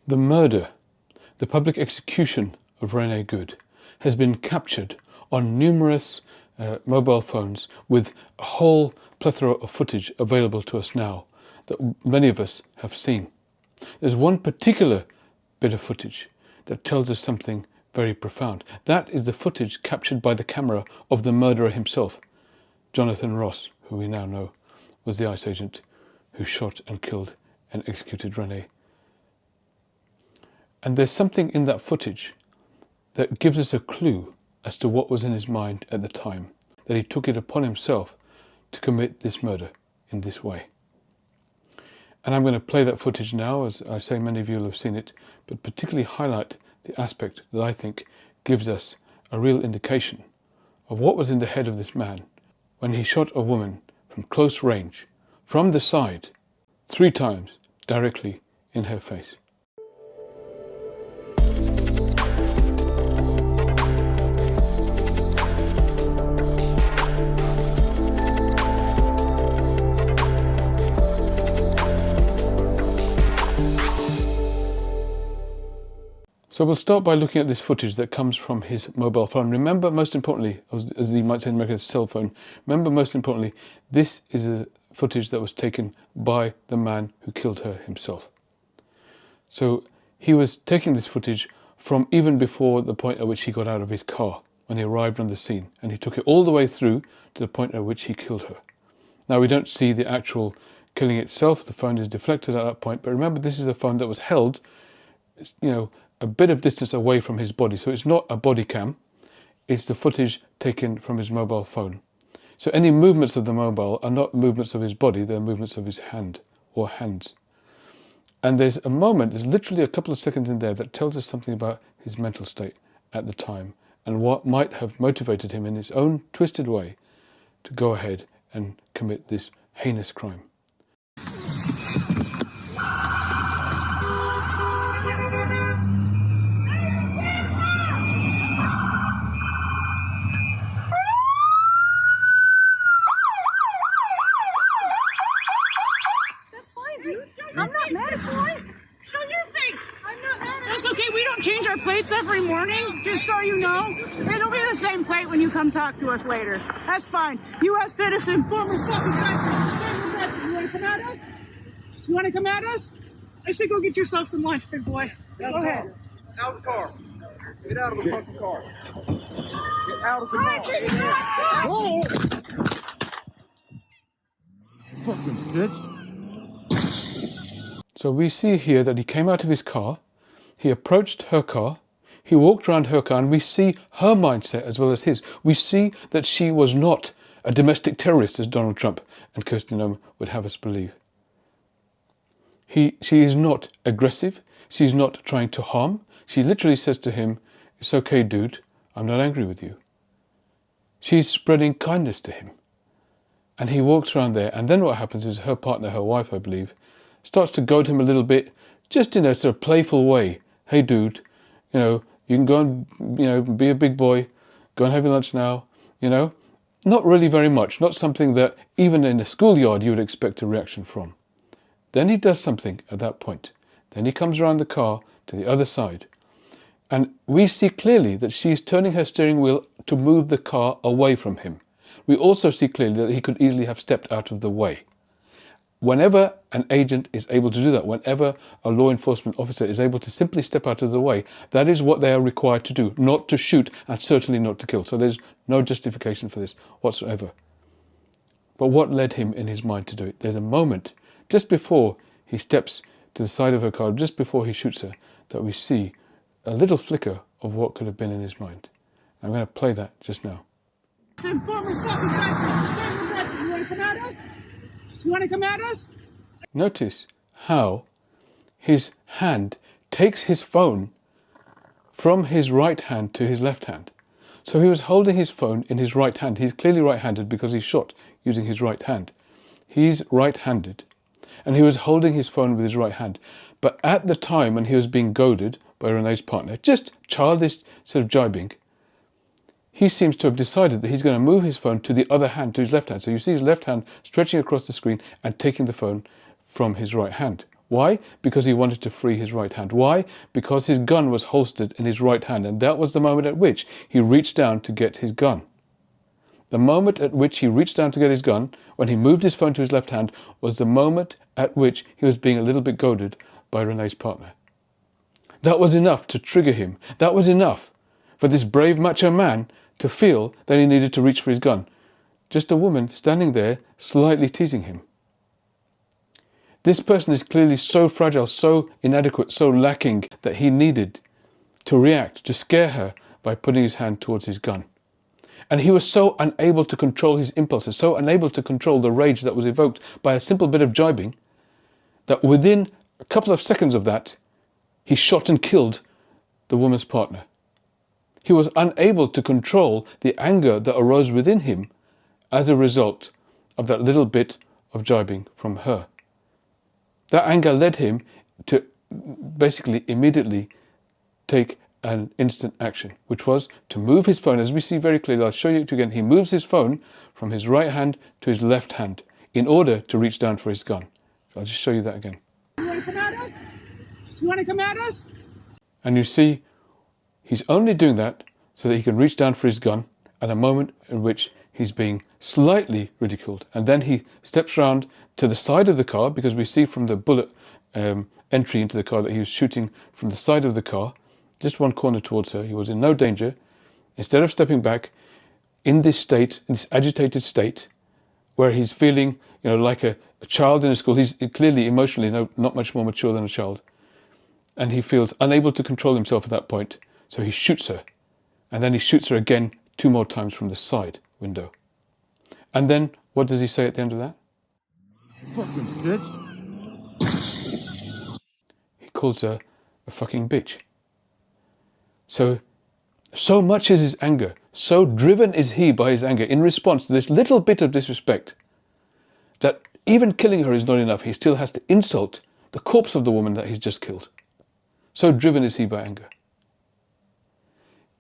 The murder, the public execution of Renee Good, has been captured on numerous mobile phones with a whole plethora of footage available to us now that many of us have seen. There's one particular bit of footage that tells us something very profound. That is the footage captured by the camera of the murderer himself, Jonathan Ross, who we now know was the ICE agent who shot and killed and executed Renee. And there's something in that footage that gives us a clue as to what was in his mind at the time, that he took it upon himself to commit this murder in this way. And I'm going to play that footage now, as I say many of you will have seen it, but particularly highlight the aspect that I think gives us a real indication of what was in the head of this man when he shot a woman from close range, from the side, 3 times directly in her face. So we'll start by looking at this footage that comes from his mobile phone. Remember, most importantly, as you might say in America, his cell phone. Remember, most importantly, this is a footage that was taken by the man who killed her himself. So he was taking this footage from even before the point at which he got out of his car, when he arrived on the scene. And he took it all the way through to the point at which he killed her. Now, we don't see the actual killing itself. The phone is deflected at that point. But remember, this is a phone that was held, a bit of distance away from his body. So it's not a body cam, it's the footage taken from his mobile phone. So any movements of the mobile are not movements of his body, they're movements of his hand or hands. And there's a moment, there's literally a couple of seconds in there that tells us something about his mental state at the time and what might have motivated him in his own twisted way to go ahead and commit this heinous crime. I'm not mad at you. Show your face. I'm not mad at you. That's okay. We don't change our plates every morning, just so you know. It'll be the same plate when you come talk to us later. That's fine. U.S. citizen, former fucking country. You want to come at us? You want to come at us? I say go get yourself some lunch, big boy. Go ahead. Out of the car. Get out of the fucking car. Get out of the car. Whoa! Fucking bitch. So we see here that he came out of his car, he approached her car, he walked around her car, and we see her mindset as well as his. We see that she was not a domestic terrorist, as Donald Trump and Kirsten Noem would have us believe. She is not aggressive, she's not trying to harm. She literally says to him, "It's okay, dude, I'm not angry with you." She's spreading kindness to him. And he walks around there, and then what happens is her partner, her wife, I believe, starts to goad him a little bit, just in a sort of playful way. "Hey dude, you can go and, be a big boy, go and have your lunch now, Not really very much, not something that even in a schoolyard you would expect a reaction from. Then he does something at that point. Then he comes around the car to the other side. And we see clearly that she's turning her steering wheel to move the car away from him. We also see clearly that he could easily have stepped out of the way. Whenever an agent is able to do that, whenever a law enforcement officer is able to simply step out of the way, that is what they are required to do, not to shoot and certainly not to kill. So there's no justification for this whatsoever. But what led him in his mind to do it? There's a moment just before he steps to the side of her car, just before he shoots her, that we see a little flicker of what could have been in his mind. I'm going to play that just now. You want to come at us? You want to come at us? Notice how his hand takes his phone from his right hand to his left hand. So he was holding his phone in his right hand. He's clearly right-handed because he shot using his right hand. He's right-handed and he was holding his phone with his right hand. But at the time when he was being goaded by Renee's partner, just childish sort of jibing, he seems to have decided that he's going to move his phone to the other hand, to his left hand. So you see his left hand stretching across the screen and taking the phone from his right hand, Why? Because he wanted to free his right hand. Why? Because his gun was holstered in his right hand, and that was the moment at which he reached down to get his gun. The moment at which he reached down to get his gun, when he moved his phone to his left hand, was the moment at which he was being a little bit goaded by Renee's partner. That was enough to trigger him. That was enough for this brave macho man to feel that he needed to reach for his gun. Just a woman standing there slightly teasing him. This person is clearly so fragile, so inadequate, so lacking that he needed to react, to scare her by putting his hand towards his gun. And he was so unable to control his impulses, so unable to control the rage that was evoked by a simple bit of jibing, that within a couple of seconds of that, he shot and killed the woman's partner. He was unable to control the anger that arose within him as a result of that little bit of jibing from her. That anger led him to basically immediately take an instant action, which was to move his phone, as we see very clearly. I'll show you it again. He moves his phone from his right hand to his left hand in order to reach down for his gun. So I'll just show you that again. You want to come at us? You want to come at us? And you see, he's only doing that so that he can reach down for his gun at a moment in which he's being slightly ridiculed. And then he steps round to the side of the car, because we see from the bullet entry into the car that he was shooting from the side of the car, just one corner towards her. He was in no danger. Instead of stepping back in this state, in this agitated state, where he's feeling, like a child in a school. He's clearly emotionally not much more mature than a child. And he feels unable to control himself at that point. So he shoots her. And then he shoots her again 2 more times from the side window. And then what does he say at the end of that? Fucking bitch. He calls her a fucking bitch. So much is his anger, so driven is he by his anger in response to this little bit of disrespect, that even killing her is not enough. He still has to insult the corpse of the woman that he's just killed. So driven is he by anger.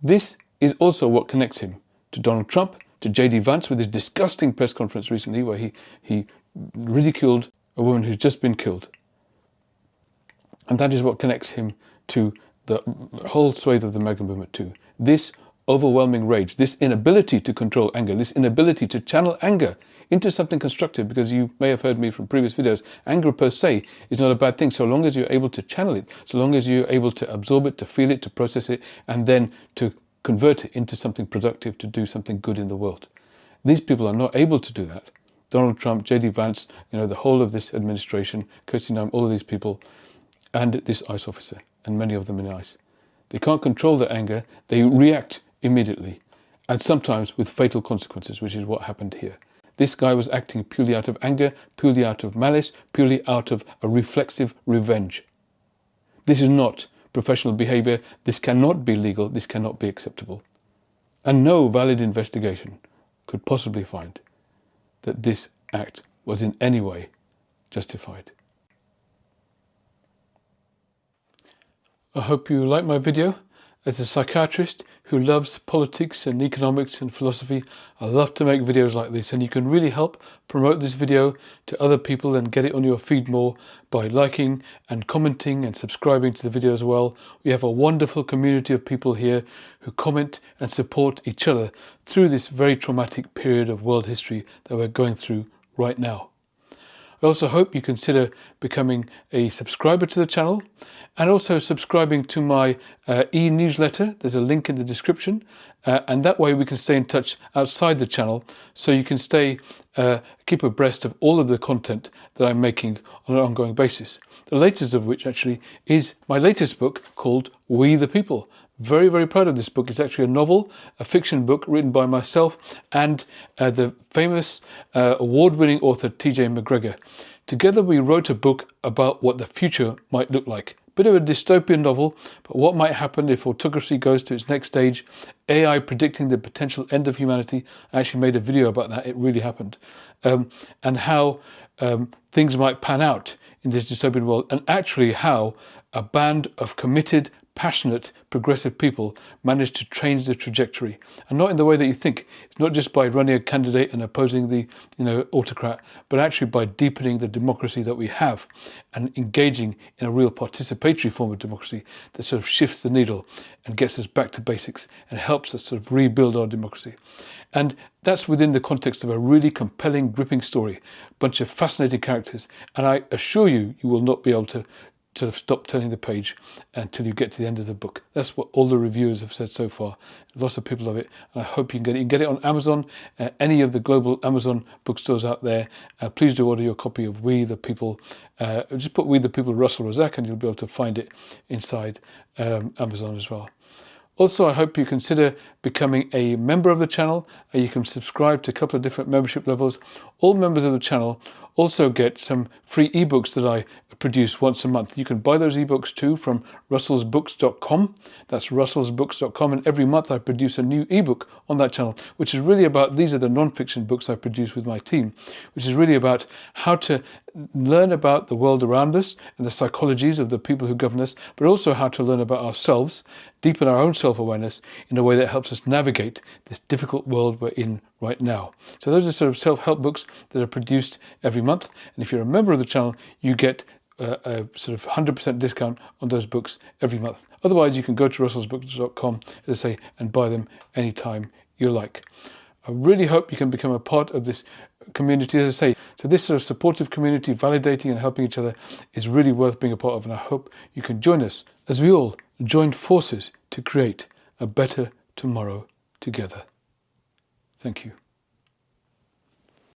This is also what connects him to Donald Trump, to J.D. Vance with his disgusting press conference recently where he ridiculed a woman who's just been killed. And that is what connects him to the whole swathe of the MAGA movement too. This overwhelming rage, this inability to control anger, this inability to channel anger into something constructive, because you may have heard me from previous videos, anger per se is not a bad thing so long as you're able to channel it, so long as you're able to absorb it, to feel it, to process it, and then to convert it into something productive, to do something good in the world. These people are not able to do that. Donald Trump, J.D. Vance, the whole of this administration, Kirsty Noem, all of these people, and this ICE officer, and many of them in ICE. They can't control their anger, they react immediately, and sometimes with fatal consequences, which is what happened here. This guy was acting purely out of anger, purely out of malice, purely out of a reflexive revenge. This is not professional behavior, this cannot be legal, this cannot be acceptable. And no valid investigation could possibly find that this act was in any way justified. I hope you like my video. As a psychiatrist who loves politics and economics and philosophy, I love to make videos like this, and you can really help promote this video to other people and get it on your feed more by liking and commenting and subscribing to the video as well. We have a wonderful community of people here who comment and support each other through this very traumatic period of world history that we're going through right now. I also hope you consider becoming a subscriber to the channel and also subscribing to my e-newsletter. There's a link in the description, and that way we can stay in touch outside the channel, so you can keep abreast of all of the content that I'm making on an ongoing basis. The latest of which actually is my latest book called We the People. Very, very proud of this book. It's actually a novel, a fiction book written by myself and the famous award-winning author T.J. McGregor. Together we wrote a book about what the future might look like. Bit of a dystopian novel, but what might happen if autocracy goes to its next stage, AI predicting the potential end of humanity. I actually made a video about that, it really happened. And how things might pan out in this dystopian world, and actually how a band of committed, passionate, progressive people manage to change the trajectory, and not in the way that you think. It's not just by running a candidate and opposing the autocrat, but actually by deepening the democracy that we have and engaging in a real participatory form of democracy that sort of shifts the needle and gets us back to basics and helps us sort of rebuild our democracy. And that's within the context of a really compelling, gripping story, a bunch of fascinating characters, and I assure you, you will not be able to sort of stop turning the page until you get to the end of the book. That's what all the reviewers have said so far. Lots of people love it, and I hope you can get it. You can get it on Amazon, any of the global Amazon bookstores out there. Please do order your copy of We the People. Just put We the People Russell Razak and you'll be able to find it inside Amazon as well. Also, I hope you consider becoming a member of the channel. You can subscribe to a couple of different membership levels. All members of the channel also get some free ebooks that I produce once a month. You can buy those ebooks too from russellsbooks.com. That's russellsbooks.com, and every month I produce a new ebook on that channel, which is really about, these are the non-fiction books I produce with my team, which is really about how to learn about the world around us and the psychologies of the people who govern us, but also how to learn about ourselves, deepen our own self-awareness in a way that helps us navigate this difficult world we're in right now. So those are sort of self-help books that are produced every month, and if you're a member of the channel, you get a sort of 100% discount on those books every month. Otherwise, you can go to russellsbooks.com, as I say, and buy them anytime you like. I really hope you can become a part of this community, as I say. So this sort of supportive community, validating and helping each other, is really worth being a part of, and I hope you can join us as we all join forces to create a better tomorrow together. Thank you.